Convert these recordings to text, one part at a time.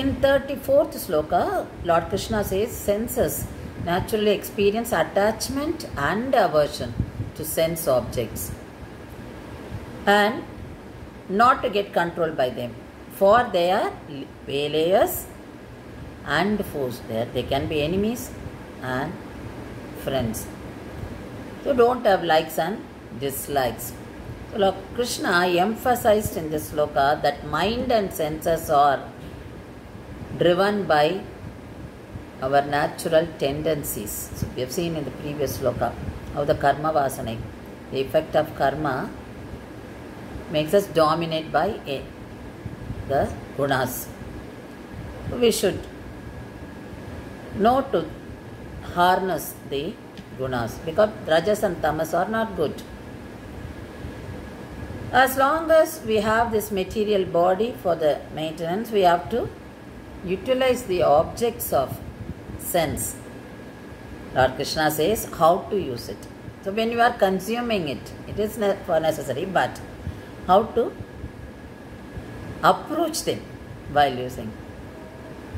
In 34th sloka, Lord Krishna says, senses naturally experience attachment and aversion to sense objects and not to get controlled by them, for they are waylayers and foes. They can be enemies and friends. So don't have likes and dislikes. So Lord Krishna emphasized in this sloka that mind and senses are driven by our natural tendencies. So we have seen in the previous sloka how the karma vasana, the effect of karma, makes us dominate by the gunas. So we should know to harness the gunas, because rajas and tamas are not good. As long as we have this material body for the maintenance, we have to utilize the objects of sense. Lord Krishna says how to use it. So when you are consuming it, it is for necessary, but how to approach them while using.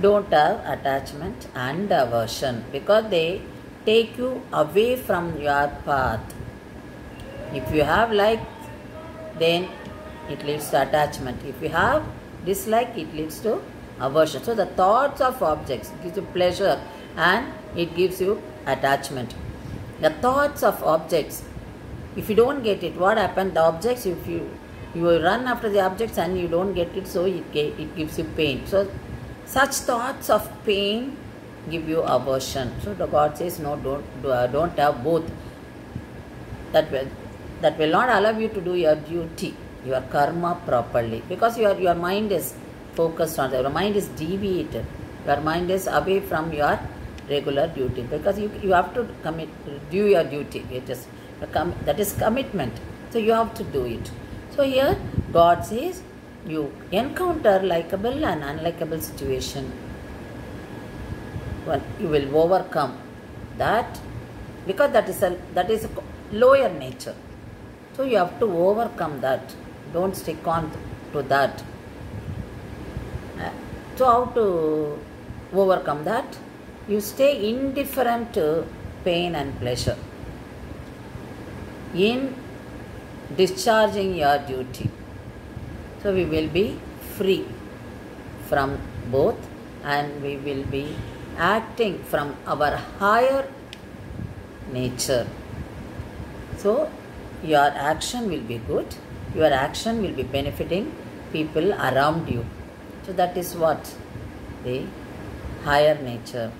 Don't have attachment and aversion, because they take you away from your path. If you have like, then it leads to attachment. If you have dislike, it leads to aversion. So the thoughts of objects gives you pleasure and it gives you attachment. The thoughts of objects, if you don't get it, what happens? The objects, if you run after the objects and you don't get it, so it gives you pain. So such thoughts of pain give you aversion. So the God says, no, don't have both. That will not allow you to do your duty, your karma properly, because your mind is focused on that. Your mind is deviated. Your mind is away from your regular duty, because you have to do your duty. That is commitment. So you have to do it. So here God says, you encounter likable and unlikable situation, you will overcome that, because that is a lower nature. So you have to overcome that. Don't stick on to that. So how to overcome that? You stay indifferent to pain and pleasure in discharging your duty. So we will be free from both, and we will be acting from our higher nature. So your action will be good. Your action will be benefiting people around you. So that is what? The higher nature.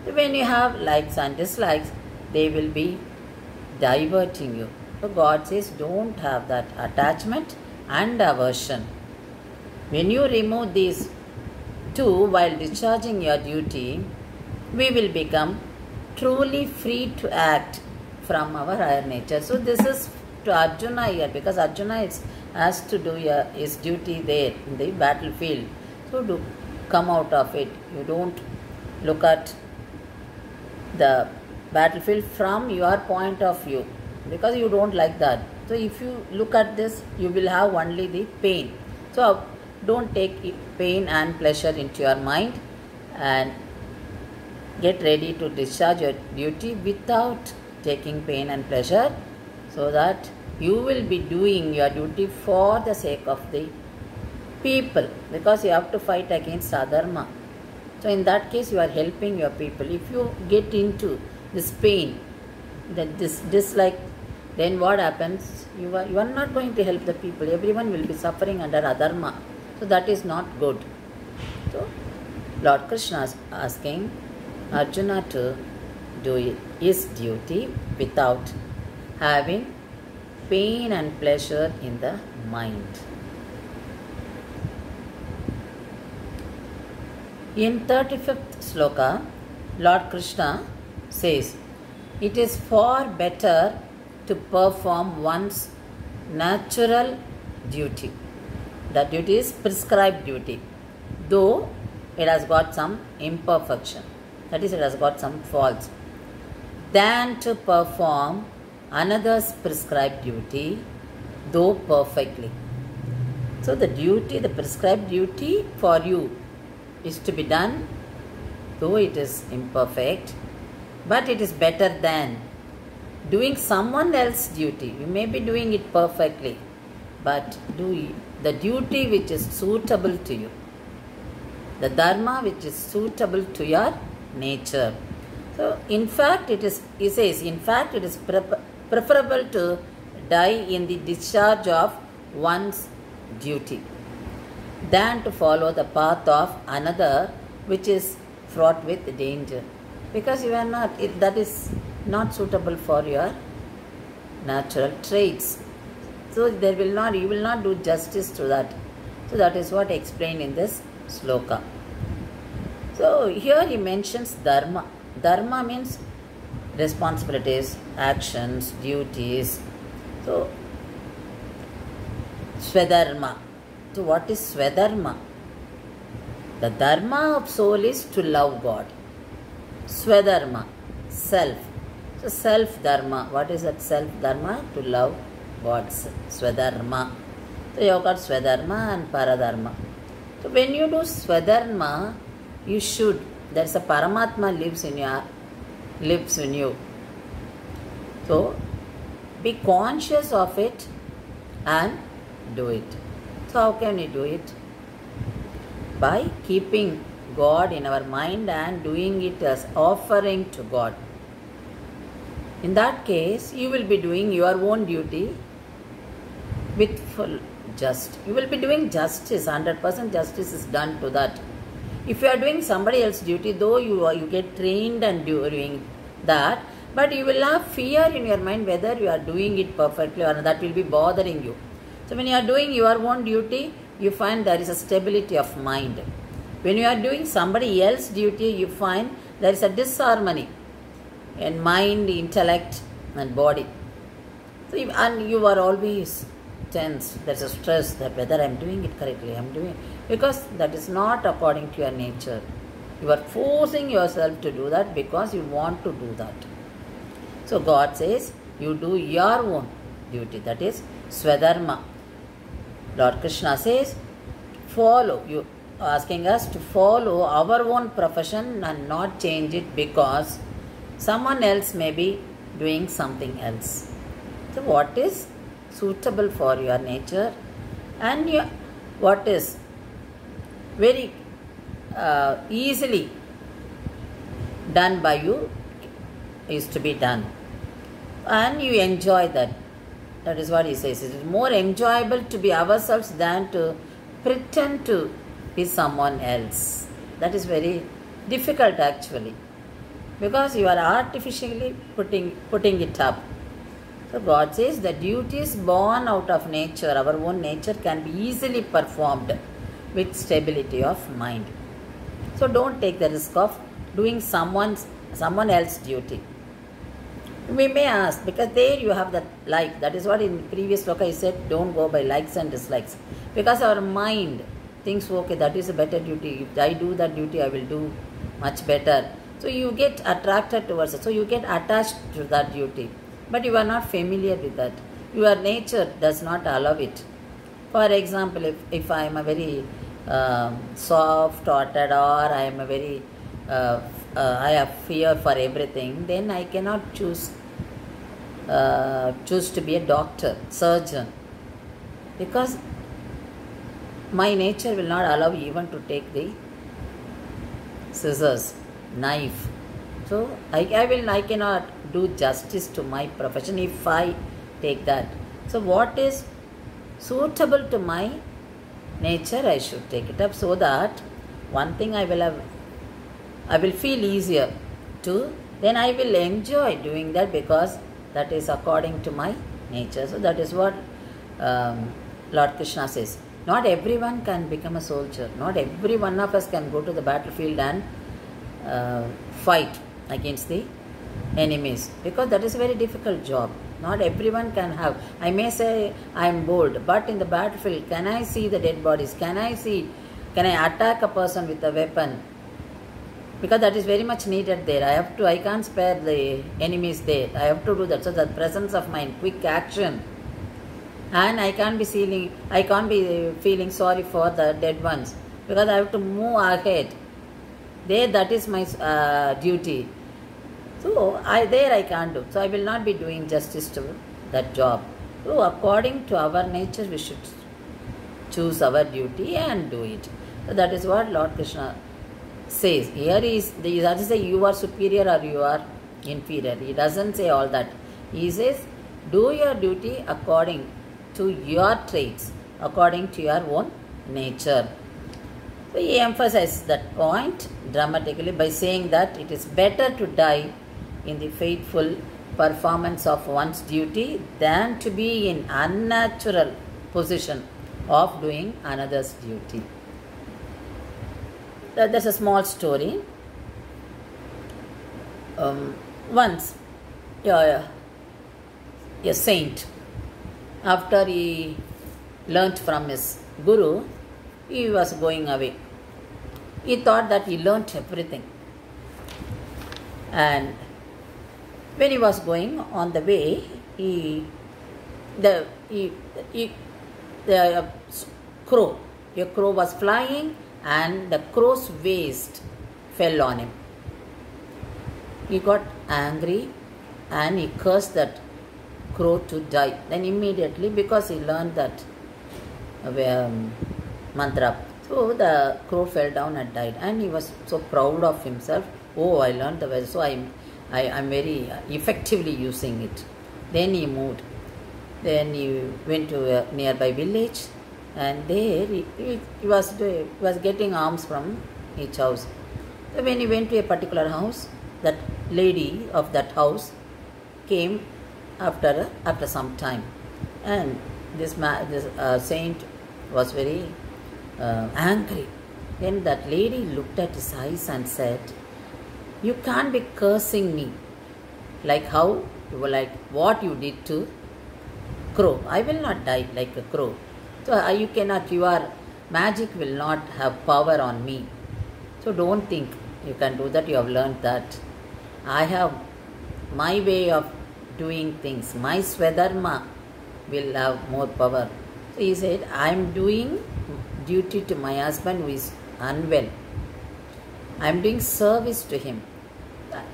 When you have likes and dislikes, they will be diverting you. So God says, don't have that attachment and aversion. When you remove these two while discharging your duty, we will become truly free to act from our higher nature. So this is to Arjuna here, because Arjuna has to do his duty there in the battlefield. So to come out of it, you don't look at the battlefield from your point of view, because you don't like that. So if you look at this, you will have only the pain. So don't take pain and pleasure into your mind, and get ready to discharge your duty without taking pain and pleasure, so that you will be doing your duty for the sake of the people, because you have to fight against adharma. So in that case, you are helping your people. If you get into this pain, this dislike, then what happens? You are not going to help the people. Everyone will be suffering under adharma. So that is not good. So Lord Krishna is asking Arjuna to do his duty without having pain and pleasure in the mind. In 35th sloka, Lord Krishna says, it is far better to perform one's natural duty. That duty is prescribed duty, though it has got some imperfection. That is, it has got some faults. Than to perform another's prescribed duty, though perfectly. So the duty, the prescribed duty for you, is to be done, though it is imperfect, but it is better than doing someone else's duty. You may be doing it perfectly, but do the duty which is suitable to you, the dharma which is suitable to your nature. So, in fact, he says, in fact, it is preferable to die in the discharge of one's duty than to follow the path of another which is fraught with danger. Because you are not, that is not suitable for your natural traits. So you will not do justice to that. So that is what explained in this sloka. So here he mentions dharma. Dharma means responsibilities, actions, duties. So Swadharma. So what is Swadharma? The dharma of soul is to love God. Swadharma, self. So self dharma. What is that self dharma? To love God. Swadharma. So you have got Swadharma and Paradharma. So when you do Swadharma, you should. There's a Paramatma lives in you. So be conscious of it and do it. So how can we do it? By keeping God in our mind and doing it as offering to God. In that case, you will be doing your own duty with full justice. You will be doing justice, 100% justice is done to that. If you are doing somebody else's duty, though you get trained and doing that, but you will have fear in your mind whether you are doing it perfectly or not. That will be bothering you. So when you are doing your own duty, you find there is a stability of mind. When you are doing somebody else's duty, you find there is a disharmony in mind, intellect and body. So and you are always tense. There is a stress that whether I am doing it correctly, I am doing it. Because that is not according to your nature. You are forcing yourself to do that because you want to do that. So God says, you do your own duty. That is Swadharma. Lord Krishna says, follow. You asking us to follow our own profession and not change it because someone else may be doing something else. So what is suitable for your nature and what is very easily done by you is to be done. And you enjoy that. That is what he says. It is more enjoyable to be ourselves than to pretend to be someone else. That is very difficult actually. Because you are artificially putting it up. So God says the duties born out of nature, our own nature, can be easily performed with stability of mind. So don't take the risk of doing someone else's duty. We may ask, because there you have that like. That is what in previous sloka I said, don't go by likes and dislikes. Because our mind thinks, okay, that is a better duty. If I do that duty, I will do much better. So you get attracted towards it. So you get attached to that duty. But you are not familiar with that. Your nature does not allow it. For example, if I am a very soft-hearted or I am a very, I have fear for everything, then I cannot choose to be a doctor, surgeon. Because my nature will not allow even to take the scissors, knife. So I cannot do justice to my profession if I take that. So what is suitable to my nature, I should take it up, so that one thing I will feel easier to, then I will enjoy doing that because that is according to my nature. So that is what Lord Krishna says. Not everyone can become a soldier. Not every one of us can go to the battlefield and fight against the enemies, because that is a very difficult job. Not everyone can have. I may say I am bold, but in the battlefield, can I see the dead bodies? Can I attack a person with a weapon? Because that is very much needed there. I can't spare the enemies there. I have to do that. So that presence of mind, quick action. And I can't be feeling sorry for the dead ones. because I have to move ahead. There, that is my duty. So there I can't do. So I will not be doing justice to that job. So according to our nature, we should choose our duty and do it. So that is what Lord Krishna says. Here he doesn't say you are superior or you are inferior. He doesn't say all that. He says, do your duty according to your traits, according to your own nature. So he emphasizes that point dramatically by saying that it is better to die in the faithful performance of one's duty than to be in unnatural position of doing another's duty. There's a small story. Once a saint, after he learnt from his guru, he was going away. He thought that he learnt everything. And when he was going on the way, a crow was flying, and the crow's waist fell on him. He got angry and he cursed that crow to die. Then immediately, because he learned that mantra, so the crow fell down and died. And he was so proud of himself. Oh, I learned the way, so I'm very effectively using it. Then he moved. Then he went to a nearby village, and there he was getting alms from each house. So when he went to a particular house, that lady of that house came after some time, and this saint was very angry. Then that lady looked at his eyes and said, "You can't be cursing me like what you did to crow. I will not die like a crow. So you cannot. Your magic will not have power on me. So don't think you can do that. You have learned that. I have my way of doing things. My Swadharma will have more power." So he said, "I am doing duty to my husband who is unwell. I am doing service to him.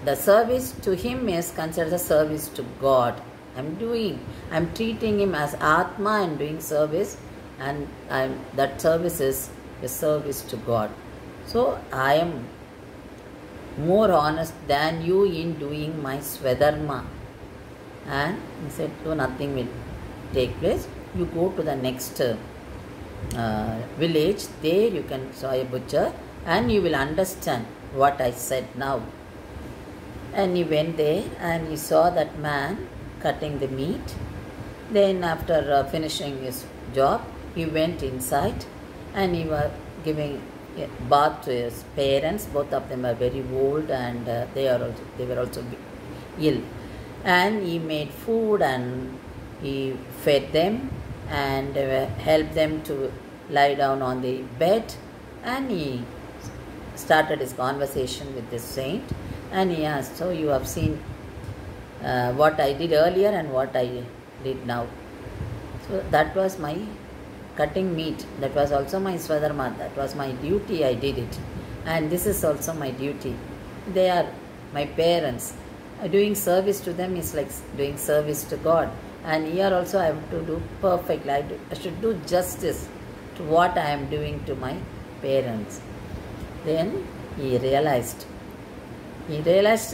The service to him is considered a service to God. I am treating him as Atma and doing service, and that service is a service to God. So I am more honest than you in doing my Swadharma." And he said, "So nothing will take place. You go to the next village. There you can saw a butcher, and you will understand what I said now." And he went there, and he saw that man cutting the meat. Then after finishing his job, he went inside, and he was giving a bath to his parents. Both of them are very old, and they were also ill. And he made food, and he fed them, and helped them to lie down on the bed. And he started his conversation with this saint, and he asked, "So you have seen what I did earlier and what I did now. So that was my cutting meat. That was also my Swadharma. That was my duty. I did it. And this is also my duty. They are my parents. Doing service to them is like doing service to God. And here also I have to do perfectly. I should do justice to what I am doing to my parents." Then he realized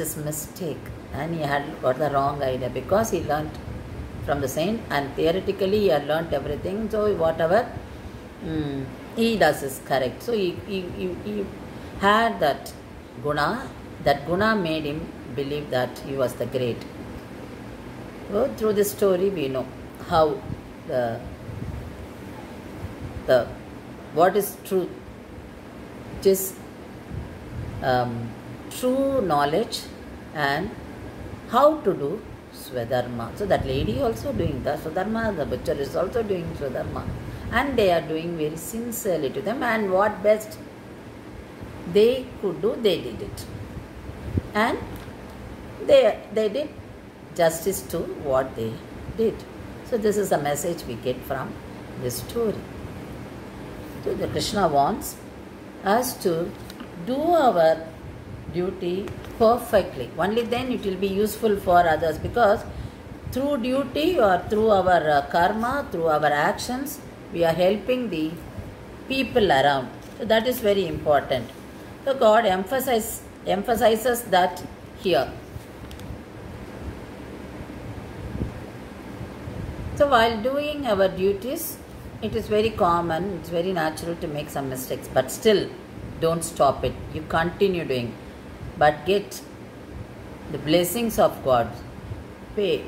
his mistake, and he had got the wrong idea, because he learnt from the saint, and theoretically he had learnt everything. So whatever he does is correct. So he had that guna. That guna made him believe that he was the great. So through this story we know how the what is truth, which is true knowledge, and how to do Swadharma. So that lady also doing the Swadharma, the butcher is also doing Swadharma, and they are doing very sincerely to them, and what best they could do, they did it. And they did justice to what they did. So this is the message we get from this story. So the Krishna wants us to do our duty perfectly. Only then it will be useful for others, because through duty or through our karma, through our actions, we are helping the people around. So that is very important. So God emphasizes that here. So while doing our duties, it is very common, it's very natural to make some mistakes, but still don't stop it. You continue doing, but get the blessings of God. Pay